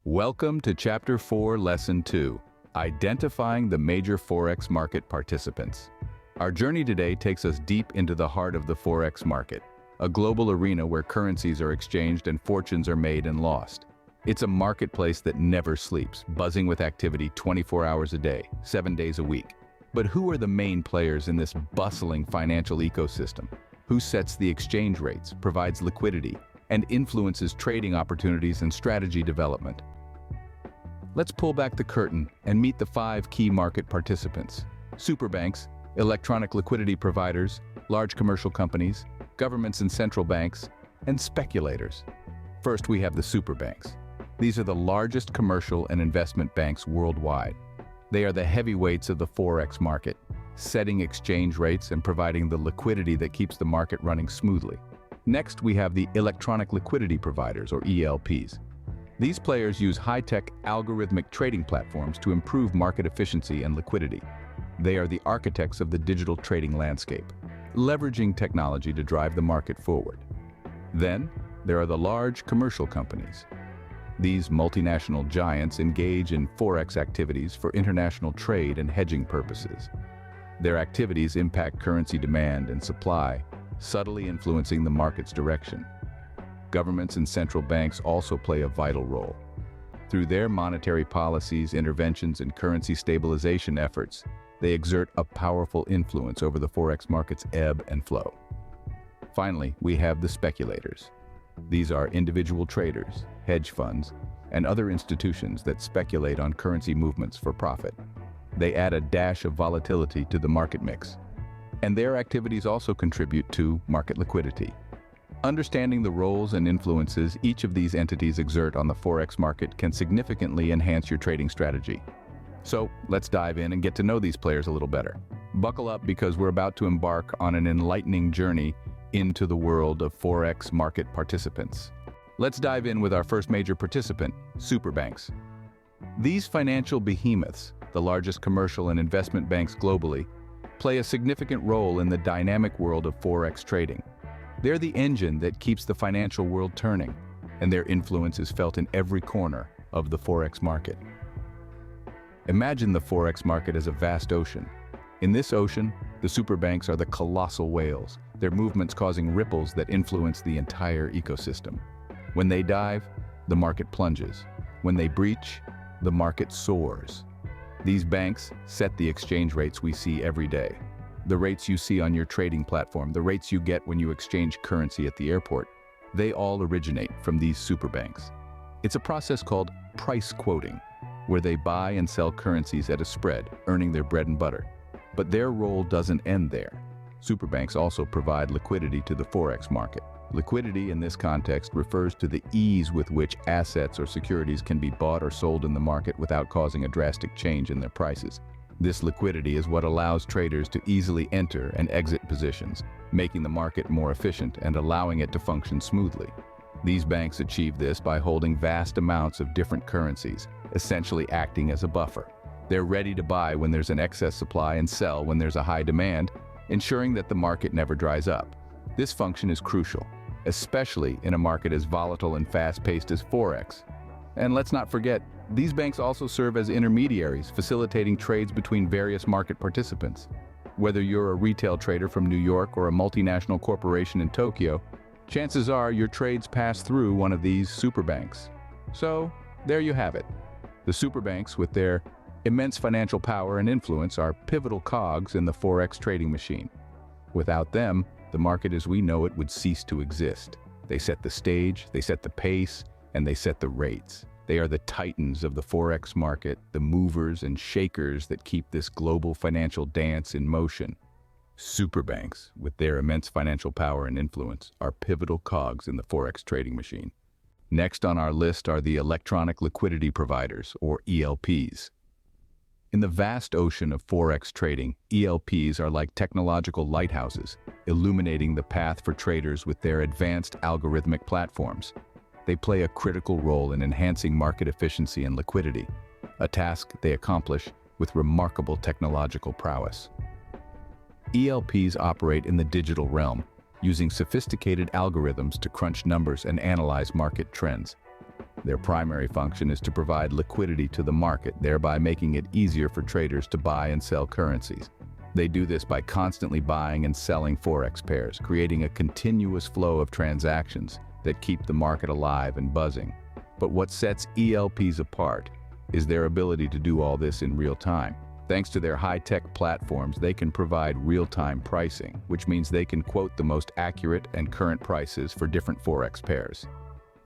Welcome to Chapter 4, Lesson 2, Identifying the Major Forex Market Participants. Our journey today takes us deep into the heart of the Forex market, a global arena where currencies are exchanged and fortunes are made and lost. It's a marketplace that never sleeps, buzzing with activity 24 hours a day, 7 days a week. But who are the main players in this bustling financial ecosystem? Who sets the exchange rates, provides liquidity, and influences trading opportunities and strategy development? Let's pull back the curtain and meet the 5 key market participants: superbanks, electronic liquidity providers, large commercial companies, governments and central banks, and speculators. First, we have the superbanks. These are the largest commercial and investment banks worldwide. They are the heavyweights of the Forex market, setting exchange rates and providing the liquidity that keeps the market running smoothly. Next, we have the electronic liquidity providers, or ELPs. These players use high-tech algorithmic trading platforms to improve market efficiency and liquidity. They are the architects of the digital trading landscape, leveraging technology to drive the market forward. Then, there are the large commercial companies. These multinational giants engage in Forex activities for international trade and hedging purposes. Their activities impact currency demand and supply, subtly influencing the market's direction. Governments and central banks also play a vital role. Through their monetary policies, interventions, and currency stabilization efforts, they exert a powerful influence over the Forex market's ebb and flow. Finally, we have the speculators. These are individual traders, hedge funds, and other institutions that speculate on currency movements for profit. They add a dash of volatility to the market mix, and their activities also contribute to market liquidity. Understanding the roles and influences each of these entities exert on the Forex market can significantly enhance your trading strategy. So, let's dive in and get to know these players a little better. Buckle up, because we're about to embark on an enlightening journey into the world of Forex market participants. Let's dive in with our first major participant, superbanks. These financial behemoths, the largest commercial and investment banks globally, play a significant role in the dynamic world of Forex trading. They're the engine that keeps the financial world turning, and their influence is felt in every corner of the Forex market. Imagine the Forex market as a vast ocean. In this ocean, the superbanks are the colossal whales, their movements causing ripples that influence the entire ecosystem. When they dive, the market plunges. When they breach, the market soars. These banks set the exchange rates we see every day. The rates you see on your trading platform, the rates you get when you exchange currency at the airport, they all originate from these superbanks. It's a process called price quoting, where they buy and sell currencies at a spread, earning their bread and butter. But their role doesn't end there. Superbanks also provide liquidity to the Forex market. Liquidity in this context refers to the ease with which assets or securities can be bought or sold in the market without causing a drastic change in their prices. This liquidity is what allows traders to easily enter and exit positions, making the market more efficient and allowing it to function smoothly. These banks achieve this by holding vast amounts of different currencies, essentially acting as a buffer. They're ready to buy when there's an excess supply and sell when there's a high demand, ensuring that the market never dries up. This function is crucial, especially in a market as volatile and fast-paced as Forex. And let's not forget, these banks also serve as intermediaries, facilitating trades between various market participants. Whether you're a retail trader from New York or a multinational corporation in Tokyo, chances are your trades pass through one of these superbanks. So, there you have it. The superbanks, with their immense financial power and influence, are pivotal cogs in the Forex trading machine. Without them, the market as we know it would cease to exist. They set the stage, they set the pace, and they set the rates. They are the titans of the Forex market, the movers and shakers that keep this global financial dance in motion. Superbanks, with their immense financial power and influence, are pivotal cogs in the Forex trading machine. Next on our list are the electronic liquidity providers, or ELPs. In the vast ocean of Forex trading, ELPs are like technological lighthouses, illuminating the path for traders with their advanced algorithmic platforms. They play a critical role in enhancing market efficiency and liquidity, a task they accomplish with remarkable technological prowess. ELPs operate in the digital realm, using sophisticated algorithms to crunch numbers and analyze market trends. Their primary function is to provide liquidity to the market, thereby making it easier for traders to buy and sell currencies. They do this by constantly buying and selling Forex pairs, creating a continuous flow of transactions that keep the market alive and buzzing. But what sets ELPs apart is their ability to do all this in real time. Thanks to their high-tech platforms, they can provide real-time pricing, which means they can quote the most accurate and current prices for different Forex pairs.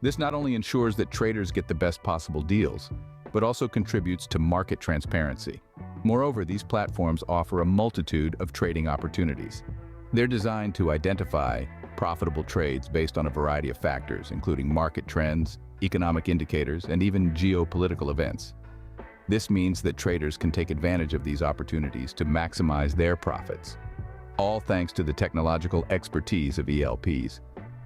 This not only ensures that traders get the best possible deals, but also contributes to market transparency. Moreover, these platforms offer a multitude of trading opportunities. They're designed to identify profitable trades based on a variety of factors, including market trends, economic indicators, and even geopolitical events. This means that traders can take advantage of these opportunities to maximize their profits, all thanks to the technological expertise of ELPs.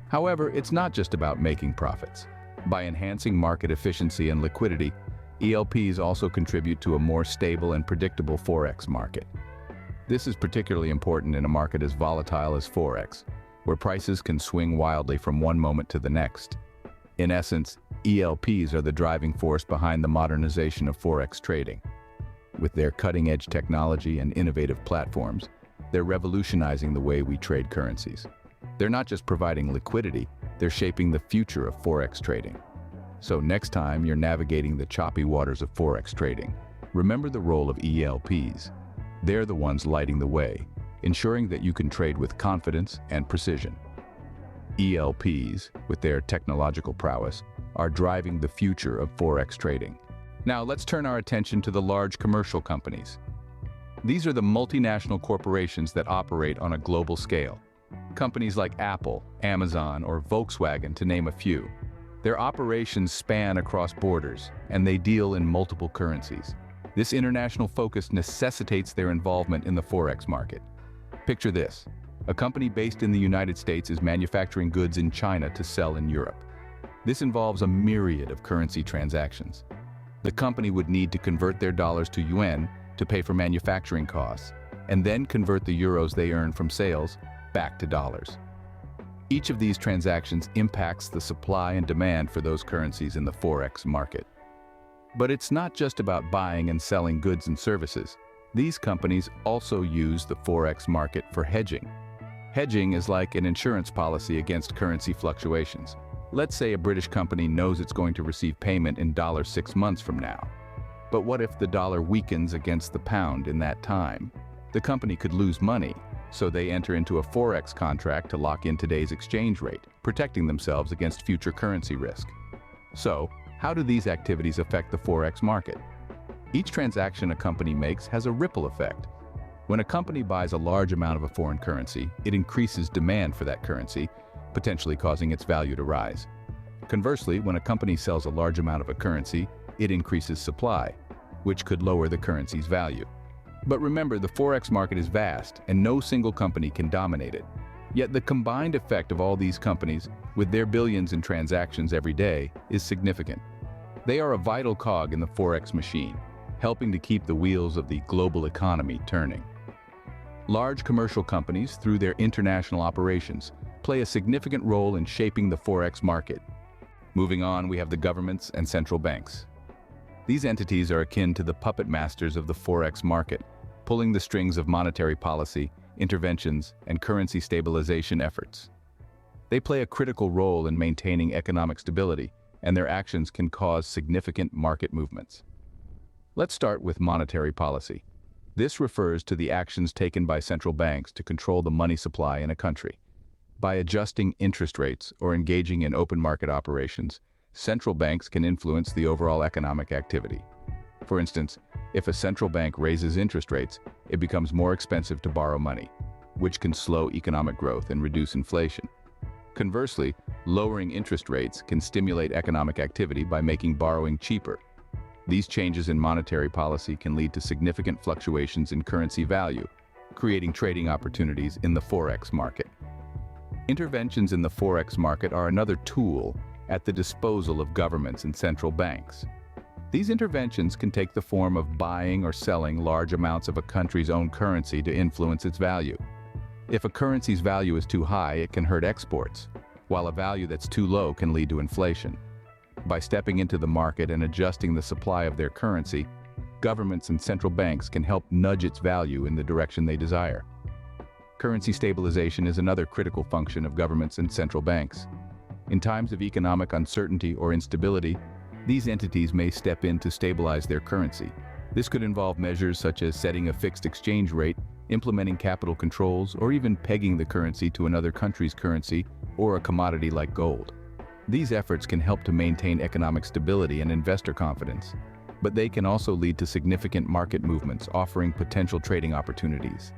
However, it's not just about making profits. By enhancing market efficiency and liquidity, ELPs also contribute to a more stable and predictable Forex market. This is particularly important in a market as volatile as Forex, where prices can swing wildly from one moment to the next. In essence, ELPs are the driving force behind the modernization of Forex trading. With their cutting-edge technology and innovative platforms, they're revolutionizing the way we trade currencies. They're not just providing liquidity, they're shaping the future of Forex trading. So next time you're navigating the choppy waters of Forex trading, remember the role of ELPs. They're the ones lighting the way, ensuring that you can trade with confidence and precision. ELPs, with their technological prowess, are driving the future of Forex trading. Now let's turn our attention to the large commercial companies. These are the multinational corporations that operate on a global scale. Companies like Apple, Amazon, or Volkswagen, to name a few. Their operations span across borders, and they deal in multiple currencies. This international focus necessitates their involvement in the Forex market. Picture this. A company based in the United States is manufacturing goods in China to sell in Europe. This involves a myriad of currency transactions. The company would need to convert their dollars to yuan to pay for manufacturing costs, and then convert the euros they earn from sales back to dollars. Each of these transactions impacts the supply and demand for those currencies in the Forex market. But it's not just about buying and selling goods and services. These companies also use the Forex market for hedging. Hedging is like an insurance policy against currency fluctuations. Let's say a British company knows it's going to receive payment in dollars 6 months from now. But what if the dollar weakens against the pound in that time? The company could lose money, so they enter into a Forex contract to lock in today's exchange rate, protecting themselves against future currency risk. So, how do these activities affect the Forex market? Each transaction a company makes has a ripple effect. When a company buys a large amount of a foreign currency, it increases demand for that currency, potentially causing its value to rise. Conversely, when a company sells a large amount of a currency, it increases supply, which could lower the currency's value. But remember, the Forex market is vast, and no single company can dominate it. Yet the combined effect of all these companies, with their billions in transactions every day, is significant. They are a vital cog in the Forex machine, helping to keep the wheels of the global economy turning. Large commercial companies, through their international operations, play a significant role in shaping the Forex market. Moving on, we have the governments and central banks. These entities are akin to the puppet masters of the Forex market, pulling the strings of monetary policy, interventions, and currency stabilization efforts. They play a critical role in maintaining economic stability, and their actions can cause significant market movements. Let's start with monetary policy. This refers to the actions taken by central banks to control the money supply in a country. By adjusting interest rates or engaging in open market operations, central banks can influence the overall economic activity. For instance, if a central bank raises interest rates, it becomes more expensive to borrow money, which can slow economic growth and reduce inflation. Conversely, lowering interest rates can stimulate economic activity by making borrowing cheaper. These changes in monetary policy can lead to significant fluctuations in currency value, creating trading opportunities in the Forex market. Interventions in the Forex market are another tool at the disposal of governments and central banks. These interventions can take the form of buying or selling large amounts of a country's own currency to influence its value. If a currency's value is too high, it can hurt exports, while a value that's too low can lead to inflation. By stepping into the market and adjusting the supply of their currency, governments and central banks can help nudge its value in the direction they desire. Currency stabilization is another critical function of governments and central banks. In times of economic uncertainty or instability, these entities may step in to stabilize their currency. This could involve measures such as setting a fixed exchange rate, implementing capital controls, or even pegging the currency to another country's currency or a commodity like gold. These efforts can help to maintain economic stability and investor confidence, but they can also lead to significant market movements, offering potential trading opportunities.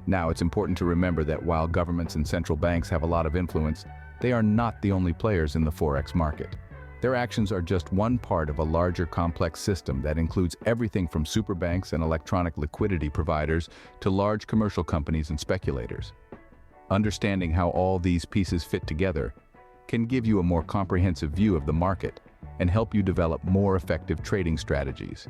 Now, it's important to remember that while governments and central banks have a lot of influence, they are not the only players in the Forex market. Their actions are just one part of a larger complex system that includes everything from superbanks and electronic liquidity providers to large commercial companies and speculators. Understanding how all these pieces fit together can give you a more comprehensive view of the market and help you develop more effective trading strategies.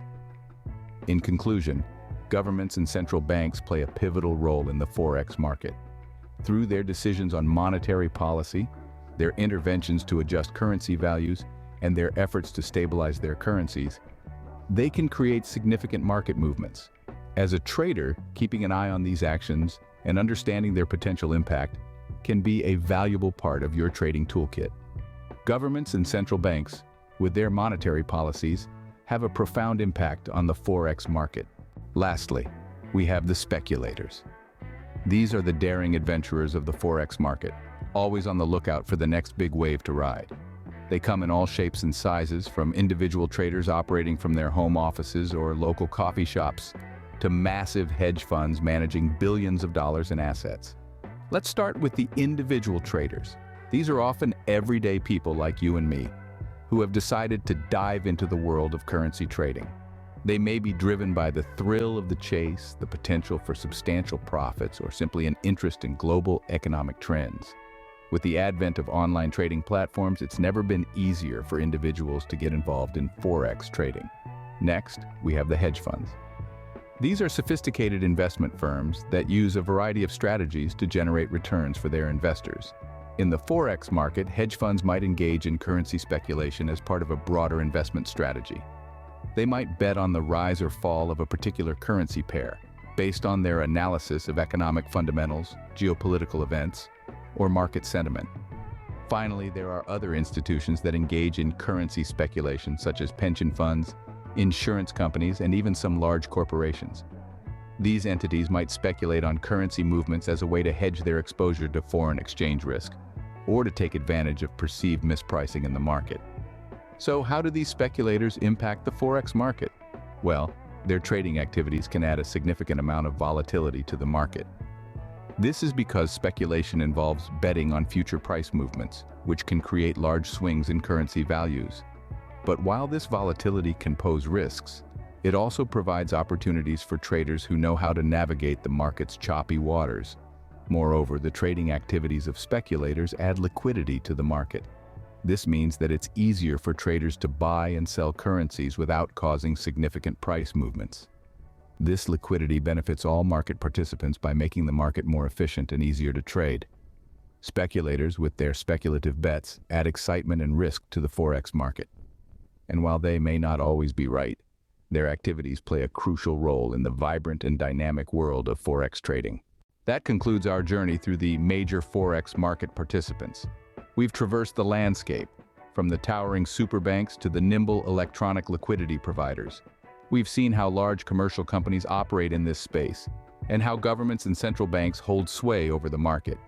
In conclusion, governments and central banks play a pivotal role in the Forex market. Through their decisions on monetary policy, their interventions to adjust currency values, and their efforts to stabilize their currencies, they can create significant market movements. As a trader, keeping an eye on these actions and understanding their potential impact can be a valuable part of your trading toolkit. Governments and central banks, with their monetary policies, have a profound impact on the Forex market. Lastly, we have the speculators. These are the daring adventurers of the Forex market, always on the lookout for the next big wave to ride. They come in all shapes and sizes, from individual traders operating from their home offices or local coffee shops to massive hedge funds managing billions of dollars in assets. Let's start with the individual traders. These are often everyday people like you and me, who have decided to dive into the world of currency trading. They may be driven by the thrill of the chase, the potential for substantial profits, or simply an interest in global economic trends. With the advent of online trading platforms, it's never been easier for individuals to get involved in Forex trading. Next, we have the hedge funds. These are sophisticated investment firms that use a variety of strategies to generate returns for their investors. In the Forex market, hedge funds might engage in currency speculation as part of a broader investment strategy. They might bet on the rise or fall of a particular currency pair, based on their analysis of economic fundamentals, geopolitical events, or market sentiment. Finally, there are other institutions that engage in currency speculation, such as pension funds, insurance companies, and even some large corporations. These entities might speculate on currency movements as a way to hedge their exposure to foreign exchange risk, or to take advantage of perceived mispricing in the market. So how do these speculators impact the Forex market? Well, their trading activities can add a significant amount of volatility to the market. This is because speculation involves betting on future price movements, which can create large swings in currency values. But while this volatility can pose risks, it also provides opportunities for traders who know how to navigate the market's choppy waters. Moreover, the trading activities of speculators add liquidity to the market. This means that it's easier for traders to buy and sell currencies without causing significant price movements. This liquidity benefits all market participants by making the market more efficient and easier to trade. Speculators, with their speculative bets, add excitement and risk to the Forex market. And while they may not always be right, their activities play a crucial role in the vibrant and dynamic world of Forex trading. That concludes our journey through the major Forex market participants. We've traversed the landscape, from the towering superbanks to the nimble electronic liquidity providers. We've seen how large commercial companies operate in this space, and how governments and central banks hold sway over the market.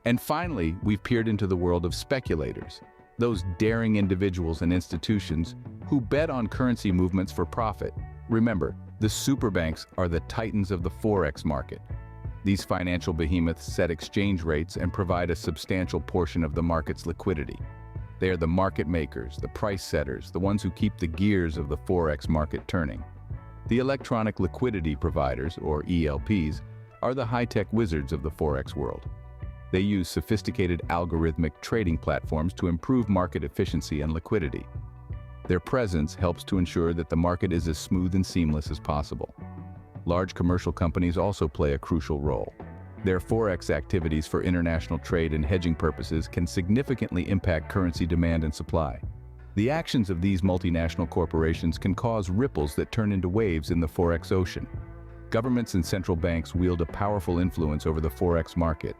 And finally, we've peered into the world of speculators, those daring individuals and institutions who bet on currency movements for profit. Remember, the superbanks are the titans of the Forex market. These financial behemoths set exchange rates and provide a substantial portion of the market's liquidity. They are the market makers, the price setters, the ones who keep the gears of the Forex market turning. The electronic liquidity providers, or ELPs, are the high-tech wizards of the Forex world. They use sophisticated algorithmic trading platforms to improve market efficiency and liquidity. Their presence helps to ensure that the market is as smooth and seamless as possible. Large commercial companies also play a crucial role. Their Forex activities for international trade and hedging purposes can significantly impact currency demand and supply. The actions of these multinational corporations can cause ripples that turn into waves in the Forex ocean. Governments and central banks wield a powerful influence over the Forex market.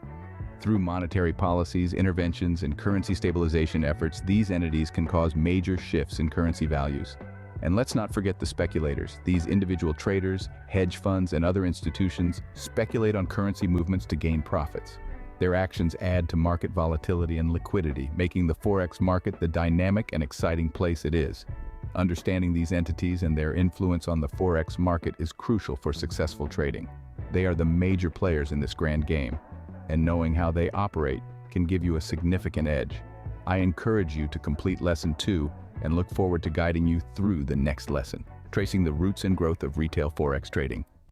Through monetary policies, interventions, and currency stabilization efforts, these entities can cause major shifts in currency values. And let's not forget the speculators. These individual traders, hedge funds, and other institutions speculate on currency movements to gain profits. Their actions add to market volatility and liquidity, making the Forex market the dynamic and exciting place it is. Understanding these entities and their influence on the Forex market is crucial for successful trading. They are the major players in this grand game, and knowing how they operate can give you a significant edge. I encourage you to complete Lesson 2 and look forward to guiding you through the next lesson, tracing the roots and growth of retail Forex trading.